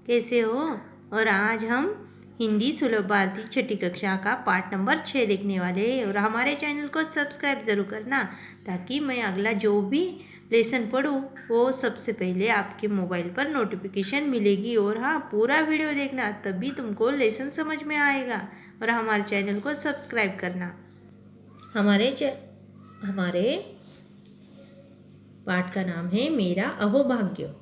कैसे हो? और आज हम हिंदी सुलभ भारती छठी कक्षा का पाठ नंबर 6 देखने वाले हैं। और हमारे चैनल को सब्सक्राइब ज़रूर करना, ताकि मैं अगला जो भी लेसन पढ़ूँ वो सबसे पहले आपके मोबाइल पर नोटिफिकेशन मिलेगी। और हाँ, पूरा वीडियो देखना, तभी तुमको लेसन समझ में आएगा। और हमारे चैनल को सब्सक्राइब करना। हमारे पाठ का नाम है मेरा अहोभाग्य।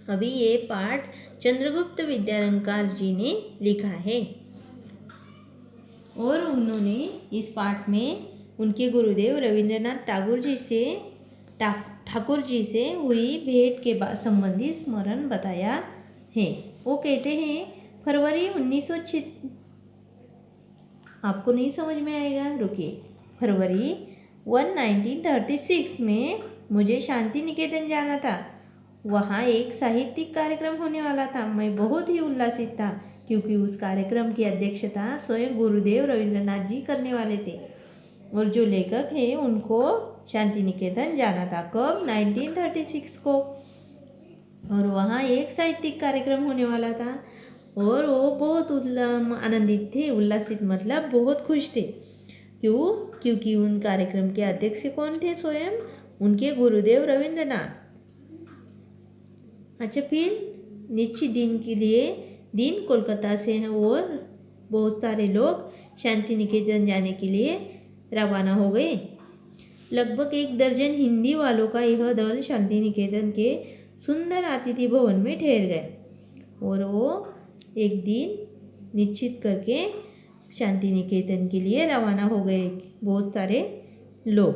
अभी ये पाठ चंद्रगुप्त विद्यालंकार जी ने लिखा है और उन्होंने इस पाठ में उनके गुरुदेव रविंद्रनाथ ठाकुर जी से हुई भेंट के संबंधी स्मरण बताया है। वो कहते हैं, फरवरी 1906 आपको नहीं समझ में आएगा, रुकिए। फरवरी 1936 में मुझे शांति निकेतन जाना था। वहाँ एक साहित्यिक कार्यक्रम होने वाला था। मैं बहुत ही उल्लासित था, क्योंकि उस कार्यक्रम की अध्यक्षता स्वयं गुरुदेव रविंद्रनाथ जी करने वाले थे। और जो लेखक हैं उनको शांति निकेतन जाना था। कब? 1936 को। और वहाँ एक साहित्यिक कार्यक्रम होने वाला था और वो बहुत आनंदित थे। उल्लासित मतलब बहुत खुश थे। क्यों? क्योंकि उन कार्यक्रम के अध्यक्ष कौन थे? स्वयं उनके गुरुदेव रविंद्रनाथ। अच्छा, फिर निश्चित दिन कोलकाता से हैं और बहुत सारे लोग शांति निकेतन जाने के लिए रवाना हो गए। लगभग 1 दर्जन हिंदी वालों का यह दल शांति निकेतन के सुंदर अतिथि भवन में ठहर गए और वो एक दिन निश्चित करके शांति निकेतन के लिए रवाना हो गए। बहुत सारे लोग,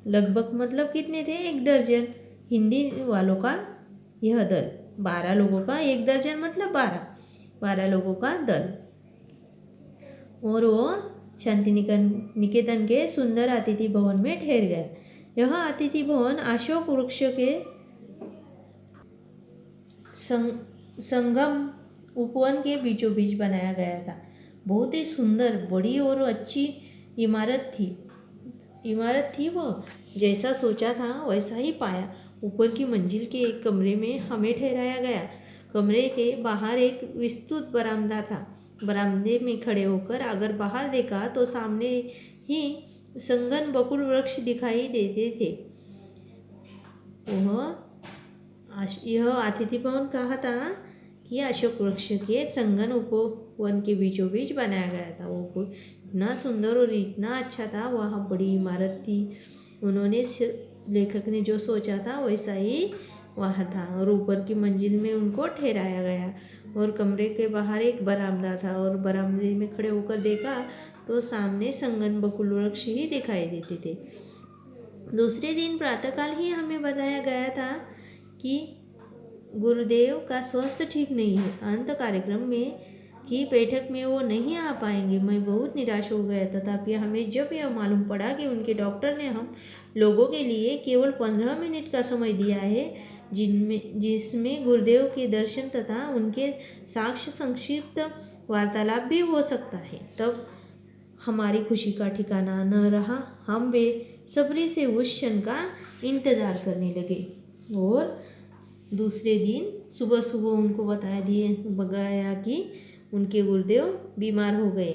लगभग मतलब कितने थे? 1 दर्जन हिंदी वालों का यह दल। 12 लोगों का 1 दर्जन मतलब 12 लोगों का दल। और वो शांति निकेतन के सुंदर अतिथि भवन में ठहर गया। यह अतिथि भवन अशोक वृक्ष के संगम उपवन के बीचों बीच बनाया गया था। बहुत ही सुंदर, बड़ी और अच्छी इमारत थी। वो जैसा सोचा था वैसा ही पाया। ऊपर की मंजिल के एक कमरे में हमें ठहराया गया। कमरे के बाहर एक विस्तृत बरामदा था। बरामदे में खड़े होकर अगर बाहर देखा तो सामने ही संगन बकुल वृक्ष दिखाई देते थे। यह अतिथि भवन कहा था कि अशोक वृक्ष के संगन उपवन के बीचों बीच बनाया गया था। वो इतना सुंदर और इतना अच्छा था। वह बड़ी इमारत थी। उन्होंने, लेखक ने जो सोचा था वैसा ही वह था। और ऊपर की मंजिल में उनको ठहराया गया और कमरे के बाहर एक बरामदा था और बरामदे में खड़े होकर देखा तो सामने संगन बकुल वृक्ष ही दिखाई देते थे। दूसरे दिन प्रातःकाल ही हमें बताया गया था कि गुरुदेव का स्वास्थ्य ठीक नहीं है। अंत कार्यक्रम में की बैठक में वो नहीं आ पाएंगे। मैं बहुत निराश हो गया। तथापि हमें जब यह मालूम पड़ा कि उनके डॉक्टर ने हम लोगों के लिए केवल 15 मिनट का समय दिया है, जिसमें गुरुदेव के दर्शन तथा उनके साक्ष्य संक्षिप्त वार्तालाप भी हो सकता है, तब हमारी खुशी का ठिकाना न रहा। हम बेसब्री से उस क्षण का इंतज़ार करने लगे। और दूसरे दिन सुबह सुबह उनको बताया कि उनके गुरुदेव बीमार हो गए।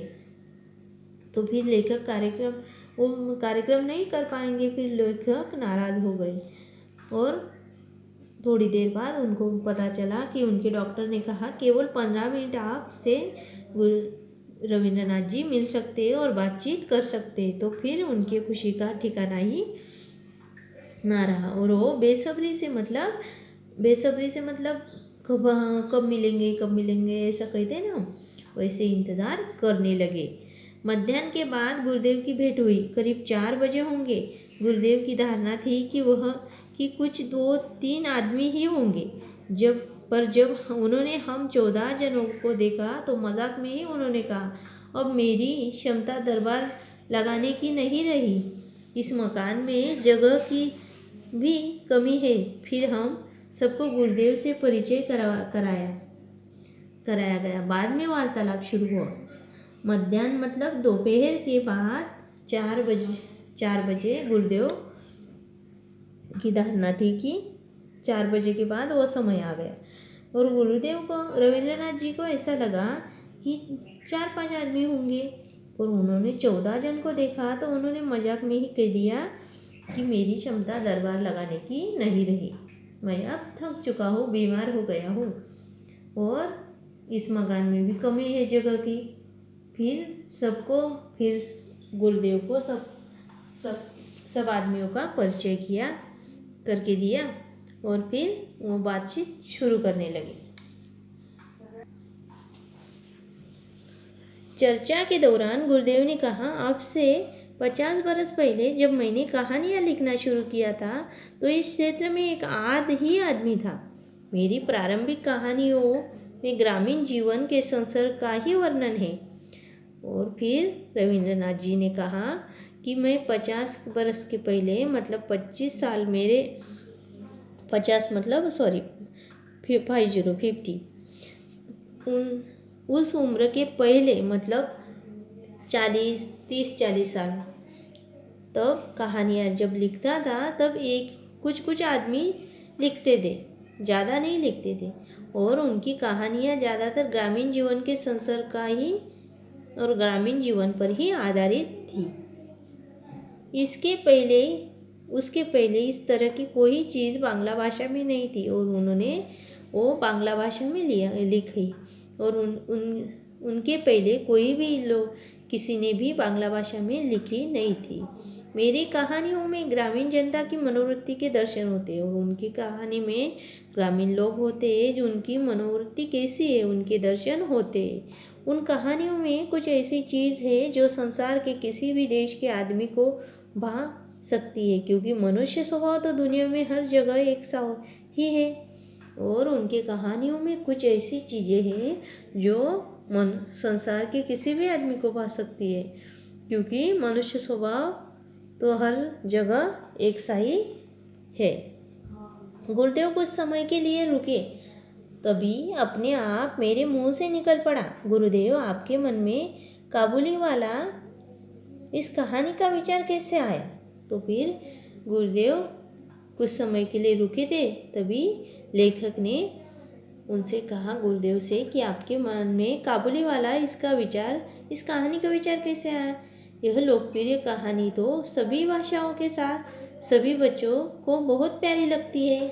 तो फिर लेखक कार्यक्रम नहीं कर पाएंगे। फिर लेखक नाराज़ हो गए और थोड़ी देर बाद उनको पता चला कि उनके डॉक्टर ने कहा केवल 15 मिनट आपसे रविंद्रनाथ जी मिल सकते और बातचीत कर सकते। तो फिर उनके खुशी का ठिकाना ही ना रहा। और वो बेसब्री से मतलब कब मिलेंगे ऐसा कहते हैं ना, वैसे इंतज़ार करने लगे। मध्याह्न के बाद गुरुदेव की भेंट हुई। करीब 4 बजे होंगे। गुरुदेव की धारणा थी कि कुछ 2-3 आदमी ही होंगे। जब उन्होंने हम 14 जनों को देखा तो मजाक में ही उन्होंने कहा, अब मेरी क्षमता दरबार लगाने की नहीं रही। इस मकान में जगह की भी कमी है। फिर हम सबको गुरुदेव से परिचय कराया गया। बाद में वार्तालाप शुरू हुआ। मध्याह्न मतलब दोपहर के बाद 4 बजे गुरुदेव की धारणा थी कि 4 बजे के बाद वो समय आ गया। और गुरुदेव को, रविंद्रनाथ जी को ऐसा लगा कि 4-5 आदमी होंगे, पर उन्होंने 14 जन को देखा तो उन्होंने मजाक में ही कह दिया कि मेरी क्षमता दरबार लगाने की नहीं रही, मैं अब थक चुका हूँ, बीमार हो गया हूँ और इस मकान में भी कमी है जगह की। फिर गुरुदेव को सब सब सब आदमियों का परिचय किया करके दिया और फिर वो बातचीत शुरू करने लगे। चर्चा के दौरान गुरुदेव ने कहा, अब से 50 बरस पहले जब मैंने कहानियाँ लिखना शुरू किया था तो इस क्षेत्र में एक ही आदमी था। मेरी प्रारंभिक कहानियों में ग्रामीण जीवन के संसर्ग का ही वर्णन है। और फिर रविंद्रनाथ जी ने कहा कि मैं 50 बरस के पहले मतलब 25 साल मेरे 50 मतलब 50 उस उम्र के पहले मतलब 30-40 साल तब कहानियाँ जब लिखता था तब कुछ आदमी लिखते थे, ज़्यादा नहीं लिखते थे और उनकी कहानियाँ ज़्यादातर ग्रामीण जीवन के संसर्ग का ही और ग्रामीण जीवन पर ही आधारित थी। उसके पहले इस तरह की कोई चीज़ बांग्ला भाषा में नहीं थी और उन्होंने वो बांग्ला भाषा में लिखी और उनके पहले कोई भी लोग किसी ने भी बांग्ला भाषा में लिखी नहीं थी। मेरी कहानियों में ग्रामीण जनता की मनोवृत्ति के दर्शन होते हैं और उनकी कहानी में ग्रामीण लोग होते हैं जो उनकी मनोवृत्ति कैसी है उनके दर्शन होते हैं। उन कहानियों में कुछ ऐसी चीज़ है जो संसार के किसी भी देश के आदमी को भा सकती है, क्योंकि मनुष्य स्वभाव तो दुनिया में हर जगह एक सा ही है और उनके कहानियों में कुछ ऐसी चीज़ें हैं जो संसार के किसी भी आदमी को भा सकती है, क्योंकि मनुष्य स्वभाव तो हर जगह एक सा ही है। गुरुदेव कुछ समय के लिए रुके, तभी अपने आप मेरे मुंह से निकल पड़ा, गुरुदेव आपके मन में काबुली वाला इस कहानी का विचार कैसे आया? तो फिर गुरुदेव कुछ समय के लिए रुके थे, तभी लेखक ने उनसे कहा गुरुदेव से कि आपके मन में काबुली वाला इस कहानी का विचार कैसे आया? यह लोकप्रिय कहानी तो सभी भाषाओं के साथ सभी बच्चों को बहुत प्यारी लगती है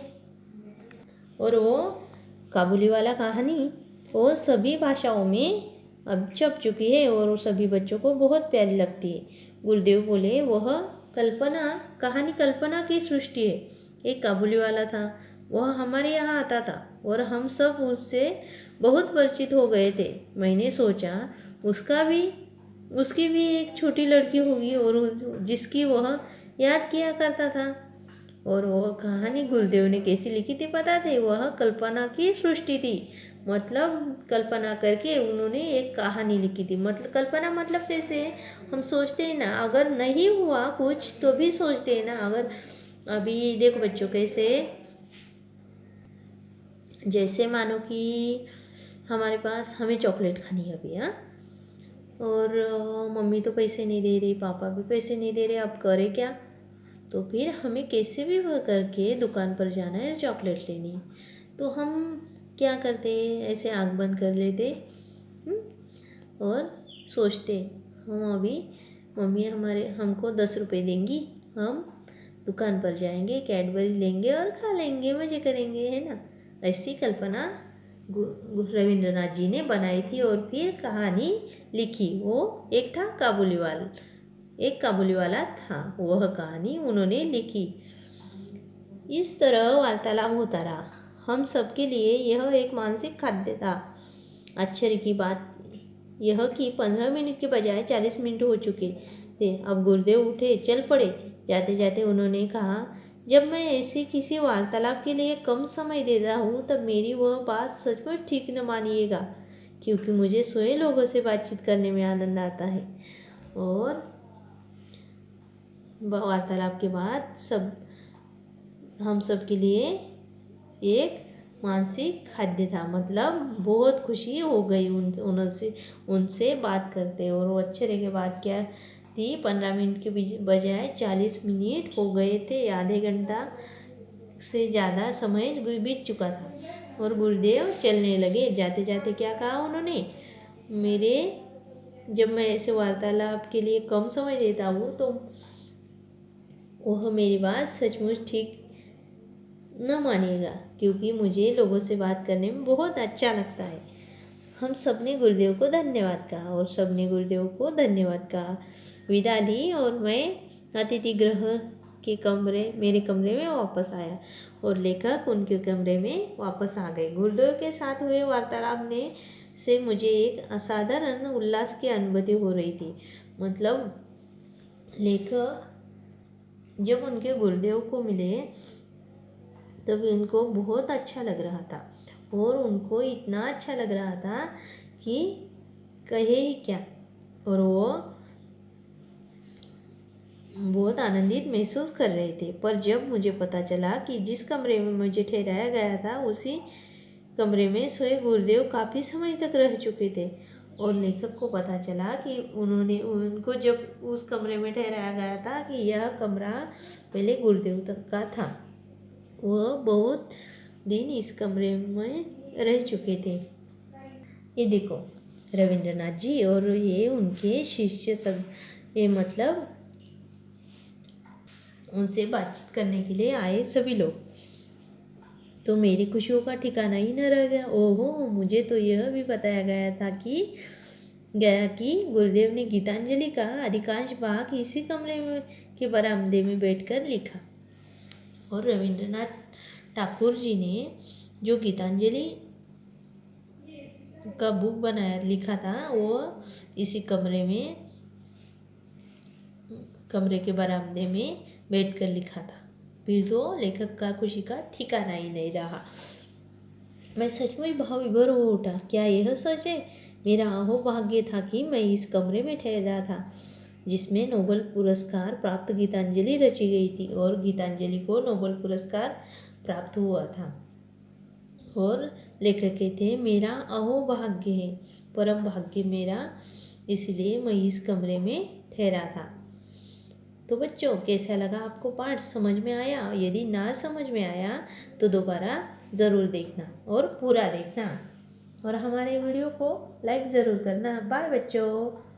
और वो काबुली वाला कहानी वो सभी भाषाओं में अब छप चुकी है और सभी बच्चों को बहुत प्यारी लगती है। गुरुदेव बोले, वह कहानी कल्पना की सृष्टि है। एक काबुली वाला था, वह हमारे यहाँ आता था और हम सब उससे बहुत परिचित हो गए थे। मैंने सोचा उसकी भी एक छोटी लड़की होगी और जिसकी वह याद किया करता था। और वह कहानी गुरुदेव ने कैसी लिखी थी पता थे? वह कल्पना की सृष्टि थी, मतलब कल्पना करके उन्होंने एक कहानी लिखी थी। मतलब कल्पना मतलब कैसे हम सोचते हैं ना, अगर नहीं हुआ कुछ तो भी सोचते हैं ना। अगर अभी देखो बच्चों, कैसे जैसे मानो कि हमें चॉकलेट खानी है अभी, हाँ, और मम्मी तो पैसे नहीं दे रही, पापा भी पैसे नहीं दे रहे, अब करें क्या? तो फिर हमें कैसे भी करके दुकान पर जाना है चॉकलेट लेनी। तो हम क्या करते, ऐसे आँख बंद कर लेते और सोचते हम अभी मम्मी हमको 10 रुपये देंगी, हम दुकान पर जाएंगे, कैडबरी लेंगे और खा लेंगे, मज़े करेंगे, है ना। ऐसी कल्पना रविंद्रनाथ जी ने बनाई थी और फिर कहानी लिखी। वो एक काबुली वाला था, वह कहानी उन्होंने लिखी। इस तरह वार्तालाप होता रहा। हम सबके लिए यह एक मानसिक खाद्य था। आश्चर्य की बात यह कि 15 मिनट के बजाय 40 मिनट हो चुके थे। अब गुरुदेव उठे, चल पड़े। जाते जाते उन्होंने कहा, जब मैं ऐसे किसी वार्तालाप के लिए कम समय देता हूँ तब मेरी वह बात सचमुच ठीक न मानिएगा, क्योंकि मुझे स्वयं लोगों से बातचीत करने में आनंद आता है। और वार्तालाप के बाद हम सब के लिए एक मानसिक खाद्य था, मतलब बहुत खुशी हो गई उनसे बात करते। और वो आश्चर्य की बात क्या थी, 15 मिनट के बजाय 40 मिनट हो गए थे, आधे घंटा से ज़्यादा समय बीत चुका था। और गुरुदेव चलने लगे। जाते जाते क्या कहा उन्होंने, मेरे जब मैं ऐसे वार्तालाप के लिए कम समय देता हूँ तो वह मेरी बात सचमुच ठीक न मानिएगा, क्योंकि मुझे लोगों से बात करने में बहुत अच्छा लगता है। हम सब ने गुरुदेव को धन्यवाद कहा और सब ने गुरुदेव को धन्यवाद कहा। विदा ली और मैं अतिथि गृह के मेरे कमरे में वापस आया और लेखक उनके कमरे में वापस आ गए। गुरुदेव के साथ हुए वार्तालाप ने से मुझे एक असाधारण उल्लास की अनुभूति हो रही थी। मतलब लेखक जब उनके गुरुदेव को मिले तब इनको बहुत अच्छा लग रहा था और उनको इतना अच्छा लग रहा था कि कहे ही क्या, और वो बहुत आनंदित महसूस कर रहे थे। पर जब मुझे पता चला कि जिस कमरे में मुझे ठहराया गया था उसी कमरे में सोए गुरुदेव काफ़ी समय तक रह चुके थे और लेखक को पता चला कि उनको जब उस कमरे में ठहराया गया था कि यह कमरा पहले गुरुदेव तक का था। वह बहुत दिन इस कमरे में रह चुके थे। ये देखो रविंद्रनाथ जी और ये उनके शिष्य सब, ये मतलब उनसे बातचीत करने के लिए आए सभी लोग। तो मेरी खुशियों का ठिकाना ही न रह गया। ओहो, मुझे तो यह भी बताया गया कि गुरुदेव ने गीतांजलि का अधिकांश भाग इसी कमरे में के बरामदे में बैठकर लिखा और रविंद्रनाथ ठाकुर जी ने जो गीतांजलि का बुक लिखा था वो इसी कमरे के बरामदे में बैठकर लिखा था। फिर तो लेखक का खुशी का ठिकाना ही नहीं रहा। मैं सचमुच भाव विभोर हो उठा। क्या यह सच है? मेरा अहो भाग्य था कि मैं इस कमरे में ठहरा था जिसमें नोबेल पुरस्कार प्राप्त गीतांजलि रची गई थी और गीतांजलि को नोबेल पुरस्कार प्राप्त हुआ था। और लेखक कहते हैं मेरा अहो भाग्य है, परम भाग्य मेरा, इसलिए मैं इस कमरे में ठहरा था। तो बच्चों कैसा लगा आपको पाठ? समझ में आया? यदि ना समझ में आया तो दोबारा ज़रूर देखना और पूरा देखना और हमारे वीडियो को लाइक ज़रूर करना। बाय बच्चों।